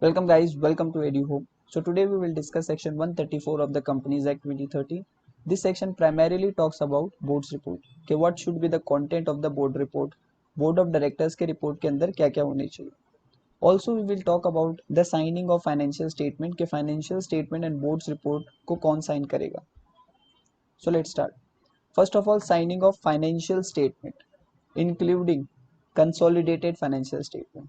Welcome guys, welcome to EduHome. So today we will discuss section 134 of the Companies Act 2013. This section primarily talks about board's report. Okay, what should be the content of the board report? Board of directors के report के अंदर क्या क्या होने चाहिए? Also we will talk about the signing of financial statement के financial statement and board's report को कौन sign करेगा? So let's start. First of all, signing of financial statement including consolidated financial statement.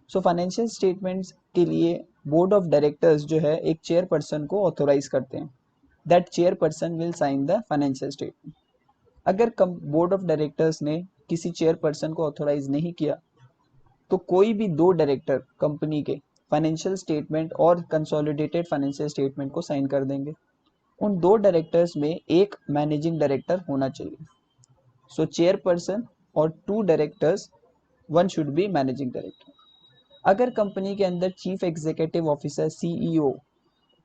So financial statements के लिए board of directors जो है एक chairperson को ऑथोराइज करते हैं. That chairperson will sign the financial statement. अगर बोर्ड ऑफ डायरेक्टर्स ने किसी चेयरपर्सन को ऑथोराइज नहीं किया तो कोई भी दो डायरेक्टर कंपनी के फाइनेंशियल स्टेटमेंट और कंसोलिडेटेड फाइनेंशियल स्टेटमेंट को साइन कर देंगे. उन दो डायरेक्टर्स में एक मैनेजिंग डायरेक्टर होना चाहिए. सो चेयरपर्सन और two directors, one should be managing director. अगर कंपनी के अंदर chief executive officer CEO,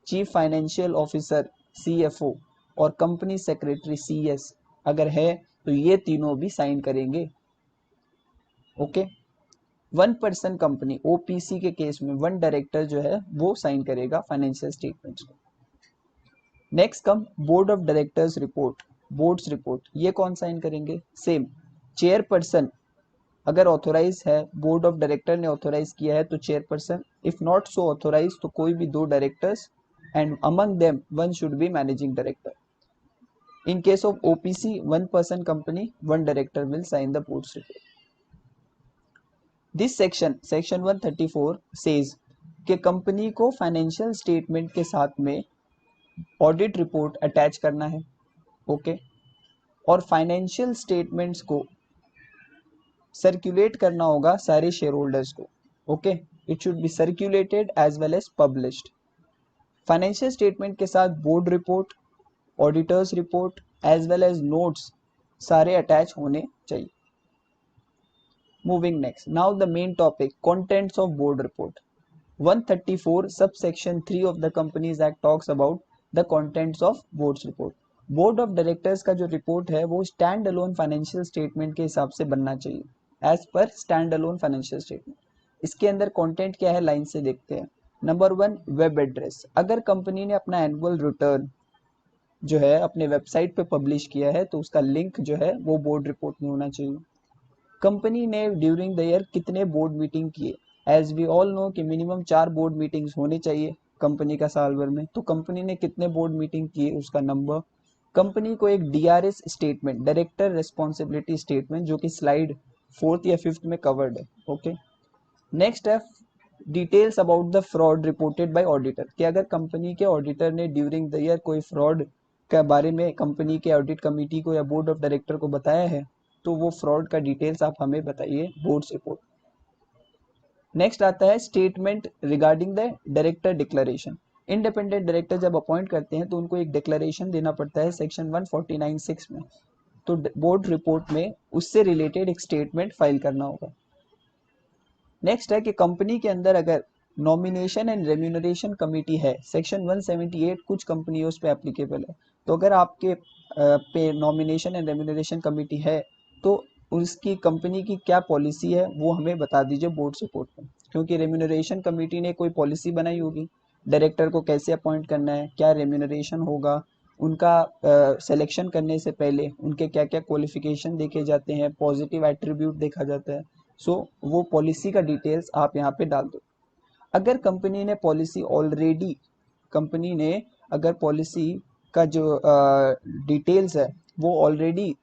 chief financial officer CFO और कंपनी सेक्रेटरी सीएस अगर है तो ये तीनों भी साइन करेंगे. Okay, one person company OPC के केस में वन डायरेक्टर जो है वो साइन करेगा फाइनेंशियल स्टेटमेंट्स को. Next come board of directors report, board's report, ये कौन साइन करेंगे? सेम चेयरपर्सन अगर ऑथोराइज है, बोर्ड ऑफ डायरेक्टर ने ऑथोराइज किया है तो chairperson, if not so authorise तो कोई भी दो directors and among them one should be managing director. In case of OPC one person company one director will sign the board's report. This section 134 says कि company को financial statement के साथ में audit report attach करना है. Okay, और financial statements को circulate करना होगा सारे शेयर होल्डर्स को. Okay, it should be circulated as well as published. Financial statement के साथ board report, auditors report as well as notes सारे अटैच होने चाहिए. Moving next, now the main topic, contents of board report. 134 subsection 3 of the companies act talks about the contents of board's report. Board of directors का जो report है वो stand alone financial statement के हिसाब से बनना चाहिए, as per stand alone financial statement. इसके अंदर कंटेंट क्या है, लाइन से देखते हैं. Number 1, web address. अगर कंपनी ने अपना एनुअल रिटर्न जो है अपने वेबसाइट पे पब्लिश किया है तो उसका लिंक जो है वो बोर्ड रिपोर्ट में होना चाहिए. कंपनी ने ड्यूरिंग द ईयर कितने बोर्ड मीटिंग किए, एज वी ऑल नो कि मिनिमम 4 बोर्ड मीटिंग्स होने चाहिए कंपनी का साल भर में, तो कंपनी ने कितने बोर्ड मीटिंग किए उसका नंबर. कंपनी को एक DRS statement, director responsibility statement, जो कि स्लाइड 4th या 5th में कवर्ड है. ओके, नेक्स्ट है details about the fraud reported by auditor, कि अगर कंपनी के ऑडिटर ने ड्यूरिंग द ईयर कोई फ्रॉड के बारे में कंपनी के ऑडिट कमेटी को या बोर्ड ऑफ डायरेक्टर को बताया है तो वो फ्रॉड का डिटेल्स आप हमें बताइए बोर्ड्स रिपोर्ट. नेक्स्ट आता है statement regarding the director declaration. Independent director जब अपॉइंट करते हैं तो उनको एक डिक्लेरेशन देना पड़ता है सेक्शन 149(6) में, तो बोर्ड रिपोर्ट में उससे रिलेटेड एक स्टेटमेंट फाइल करना होगा. नेक्स्ट है कि कंपनी के अंदर अगर नॉमिनेशन एंड रेम्यूनरेशन कमेटी है, सेक्शन 178 कुछ कंपनियों पे एप्लीकेबल है, तो अगर आपके पे नॉमिनेशन एंड रेम्यूनरेशन कमेटी है तो उसकी कंपनी की क्या पॉलिसी है वो हमें बता दीजिए बोर्ड रिपोर्ट में, क्योंकि रेम्यूनरेशन कमेटी ने कोई पॉलिसी बनाई होगी डायरेक्टर को कैसे अपॉइंट करना है, क्या रेम्यूनरेशन होगा, उनका सिलेक्शन करने से पहले उनके क्या क्या क्वालिफिकेशन देखे जाते हैं, पॉजिटिव एट्रीब्यूट देखा जाता है. सो वो पॉलिसी का डिटेल्स आप यहाँ पे डाल दो. अगर कंपनी ने पॉलिसी ऑलरेडी, कंपनी ने अगर पॉलिसी का जो डिटेल्स है वो ऑलरेडी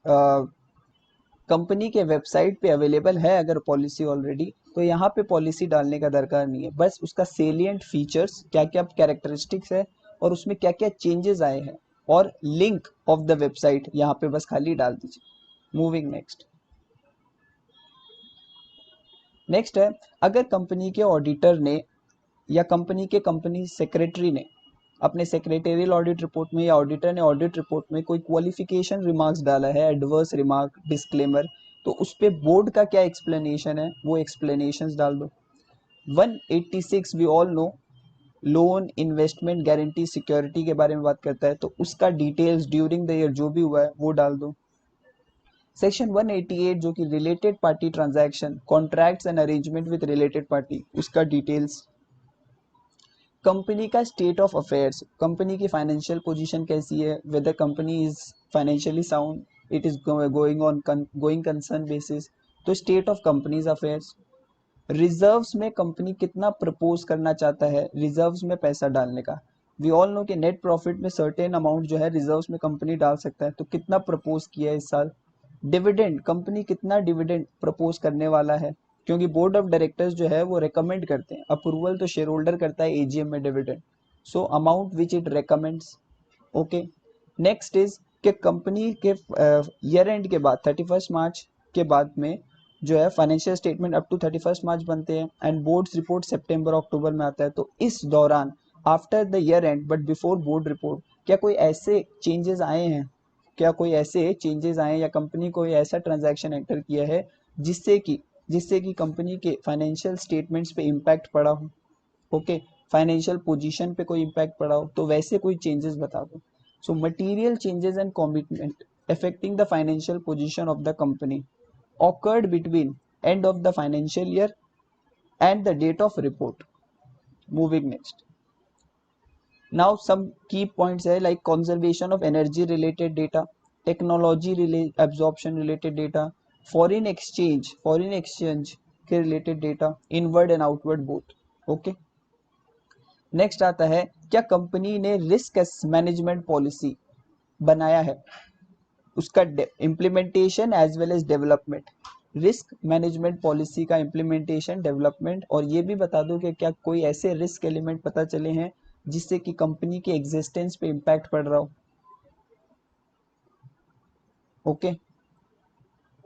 कंपनी के वेबसाइट पे अवेलेबल है, अगर पॉलिसी ऑलरेडी, तो यहाँ पे पॉलिसी डालने का दरकार नहीं है. बस उसका सेलिएंट फीचर्स, क्या क्या कैरेक्टरिस्टिक्स है और उसमें क्या क्या चेंजेस आए हैं और लिंक ऑफ द वेबसाइट यहाँ पे बस खाली डाल दीजिए. Moving next. नेक्स्ट है अगर कंपनी के ऑडिटर ने या कंपनी के कंपनी सेक्रेटरी ने अपने सेक्रेटेरियल ऑडिट रिपोर्ट में या ऑडिटर ने ऑडिट रिपोर्ट में कोई क्वालिफिकेशन रिमार्क्स डाला है, एडवर्स रिमार्क, डिस्क्लेमर, तो उस पे बोर्ड का क्या एक्सप्लेनेशन है वो एक्सप्लेनेशंस डाल दो. 186 we all know loan investment guarantee security के बारे में बात करता है, तो उसका डिटेल्स ड्यूरिंग द ईयर जो भी हुआ है वो डाल दो. सेक्शन 188 जो कि related party transaction, contracts and arrangement with related party, उसका डिटेल्स. कंपनी का स्टेट ऑफ अफेयर्स, कंपनी की फाइनेंशियल पोजीशन कैसी है, whether company is financially sound, it is going concern basis, तो state of companies affairs. Reserves में company कितना propose करना चाहता है रिजर्व्स में पैसा डालने का। वी ऑल नो कि नेट प्रॉफिट में सर्टेन अमाउंट जो है रिजर्व्स में कंपनी डाल सकता है, तो कितना प्रपोज किया है इस साल। डिविडेंड, कंपनी कितना डिविडेंड प्रपोज करने वाला है, क्योंकि बोर्ड ऑफ डायरेक्टर्स जो है वो रेकमेंड करते हैं, अप्रूवल तो शेयर होल्डर करता है एजीएम में dividend, so amount which it recommends. Okay, next is कि कंपनी के ईयर एंड के बाद 31 मार्च के बाद में जो है फाइनेंशियल स्टेटमेंट अप टू 31 मार्च बनते हैं एंड बोर्ड्स रिपोर्ट सितंबर अक्टूबर में आता है। तो इस दौरान after the year and but before board report क्या कोई ऐसे चेंजेस आए हैं, क्या कोई ऐसे चेंजेस आए हैं या कंपनी कोई ऐसा ट्रांजैक्शन एंटर किया है जिससे कि कंपनी के फाइनेंशियल स्टेटमेंट्स पे इम्पैक्ट पड़ा हो। ओके, फाइनेंशियल पोजीशन पे कोई इम्पैक्ट पड़ा हो, तो वैसे कोई चेंजेस बता दो। So material changes and commitment affecting the financial position of the company occurred between end of the financial year and the date of report. Moving next, now some key points है like conservation of energy related data, technology absorption related data, foreign exchange के related data, inward and outward both. Okay, next आता है क्या company ने risk management policy बनाया है, उसका implementation as well as development. Risk management policy का implementation, development, और ये भी बता दो कि क्या कोई ऐसे रिस्क एलिमेंट पता चले हैं जिससे कि कंपनी के एग्जिस्टेंस पे इम्पैक्ट पड़ रहा हो। Okay,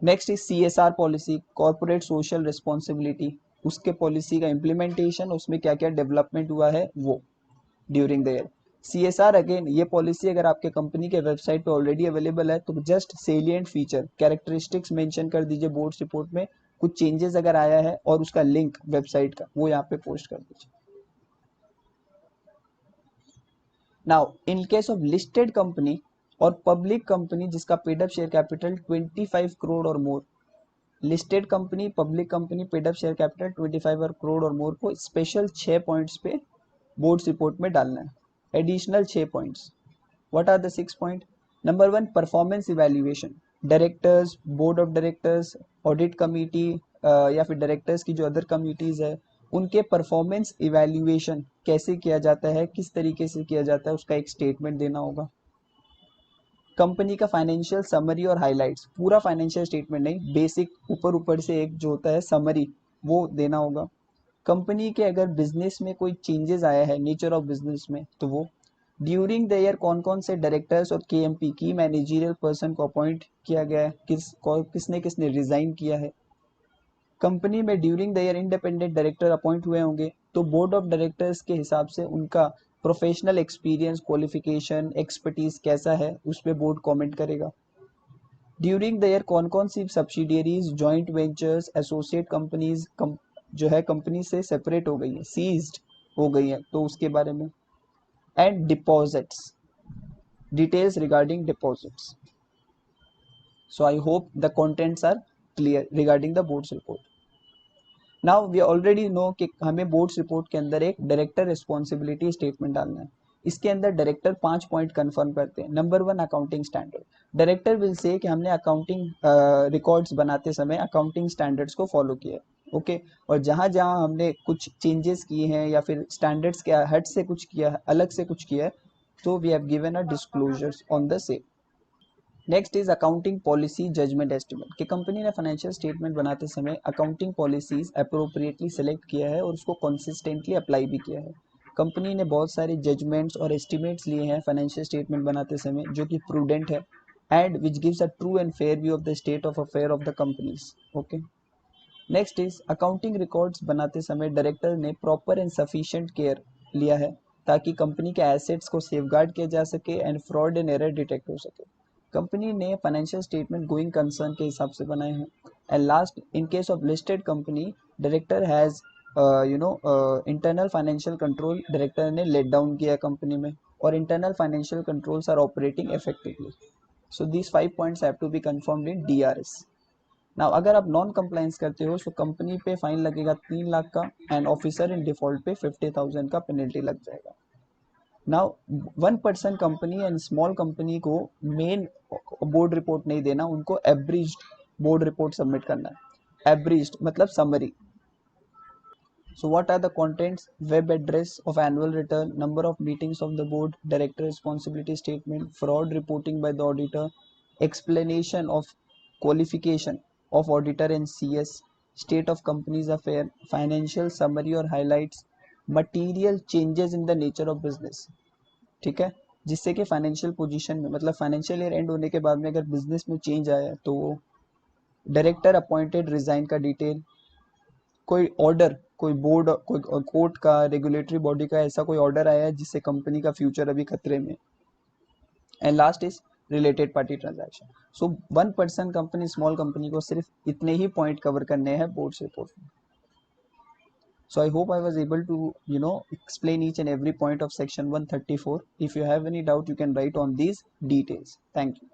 next is CSR policy, corporate social responsibility, उसके पॉलिसी का इम्प्लीमेंटेशन, उसमें क्या क्या डेवलपमेंट हुआ है वो during the year. CSR again ये पॉलिसी अगर आपके कंपनी के वेबसाइट पे ऑलरेडी अवेलेबल है तो just salient feature characteristics mention कर दीजिए बोर्ड रिपोर्ट में, कुछ चेंजेस अगर आया है और उसका लिंक वेबसाइट का वो यहाँ पे पोस्ट कर दीजिए। Now in case of listed company और पब्लिक कंपनी जिसका paid up share capital 25 crore और more, listed company, public company, paid up share capital 25 crore और मोर को स्पेशल 6 पॉइंट्स पे बोर्ड्स रिपोर्ट में डालना है, additional 6 points. What are the 6 point? Number 1, performance evaluation, directors, board of directors, audit committee या फिर directors की जो अदर कमिटीज है उनके परफॉर्मेंस इवैल्यूएशन कैसे किया जाता है, किस तरीके से किया जाता है, उसका एक स्टेटमेंट देना होगा। कंपनी का फाइनेंशियल समरी और हाइलाइट्स, पूरा फाइनेंशियल स्टेटमेंट नहीं, बेसिक ऊपर ऊपर से एक जो होता है समरी वो देना होगा। कंपनी के अगर बिजनेस में कोई चेंजेस आया है नेचर ऑफ बिजनेस में तो वो। ड्यूरिंग द ईयर कौन कौन से डायरेक्टर्स और केएमपी की मैनेजरियल पर्सन को अपॉइंट किया गया है, किसने किसने रिजाइन किया है। कंपनी में during the year independent director appoint हुए होंगे तो बोर्ड ऑफ डायरेक्टर्स के हिसाब से उनका प्रोफेशनल एक्सपीरियंस, क्वालिफिकेशन, एक्सपर्टीज कैसा है उस पर बोर्ड कमेंट करेगा। ड्यूरिंग द ईयर कौन कौन सी subsidiaries, joint ventures, associate companies जो है कंपनी से सेपरेट हो गई है, सीज्ड हो गई है, तो उसके बारे में। And deposits, details regarding deposits. So I hope the contents are clear regarding the board's report. Now we already know कि हमें बोर्ड्स रिपोर्ट के अंदर एक डायरेक्टर रिस्पॉन्सिबिलिटी स्टेटमेंट डालना है। इसके अंदर डायरेक्टर 5 पॉइंट कंफर्म करते हैं। Number 1, accounting standard, director will say कि हमने अकाउंटिंग रिकॉर्ड्स बनाते समय अकाउंटिंग स्टैंडर्ड्स को फॉलो किया है। ओके, और जहां जहां हमने कुछ चेंजेस किए हैं या फिर स्टैंडर्ड्स के हट से कुछ किया है, अलग से कुछ किया है, तो we have given a disclosures on the same. Next is accounting policy judgement estimate, कि कंपनी ने फाइनेंशियल स्टेटमेंट बनाते समय अकाउंटिंग पॉलिसीज अप्रोप्रिएटली सेलेक्ट किया है और उसको कंसिस्टेंटली अप्लाई भी किया है। कंपनी ने बहुत सारे जजमेंट्स और एस्टिमेट्स लिए हैं फाइनेंशियल स्टेटमेंट बनाते समय जो कि प्रूडेंट है and which gives a true and fair view of the state of affair of the companies. Okay, next is accounting records बनाते समय डायरेक्टर ने प्रॉपर एंड सफिशिएंट केयर लिया है ताकि कंपनी के एसेट्स को सेफगार्ड किया जा सके and fraud and error detect हो सके। कंपनी ने फाइनेंशियल स्टेटमेंट गोइंग कंसर्न के हिसाब से बनाए हैं। And last, in case of listed company, director has internal financial control, director ने लेट डाउन किया कंपनी में और internal financial controls are operating effectively. So these 5 points have to be confirmed in DRS. ना अगर आप non compliance करते हो तो कंपनी पे फाइन लगेगा 3 लाख का एंड ऑफिसर इन डिफॉल्ट पे 50,000 का पेनल्टी लग जाएगा। Now 1% company and small company को मेन बोर्ड रिपोर्ट नहीं देना, उनको एब्रिज्ड बोर्ड रिपोर्ट सबमिट करना है। एब्रिज्ड मतलब summary. So what are the contents? Web address of annual return, number of meetings of the board, director responsibility statement, fraud reporting by the auditor, explanation of qualification of auditor and CS, state of company's affair, financial summary और highlights, material changes in the nature of business। ठीक है, जिससे कि financial position में मतलब financial year and होने के बाद में अगर बिजनेस में चेंज आया तो डायरेक्टर अपॉइंटेड रिजाइन का डिटेल, कोई ऑर्डर, कोई बोर्ड, कोई कोर्ट का, रेगुलेटरी बॉडी का ऐसा कोई ऑर्डर आया है जिससे कंपनी का फ्यूचर अभी खतरे में। And last is related party transaction. So 1% company small company को सिर्फ इतने ही पॉइंट कवर करने हैं बोर्ड रिपोर्ट में। So I hope I was able to explain each and every point of section 134. If you have any doubt you can write on these details. Thank you.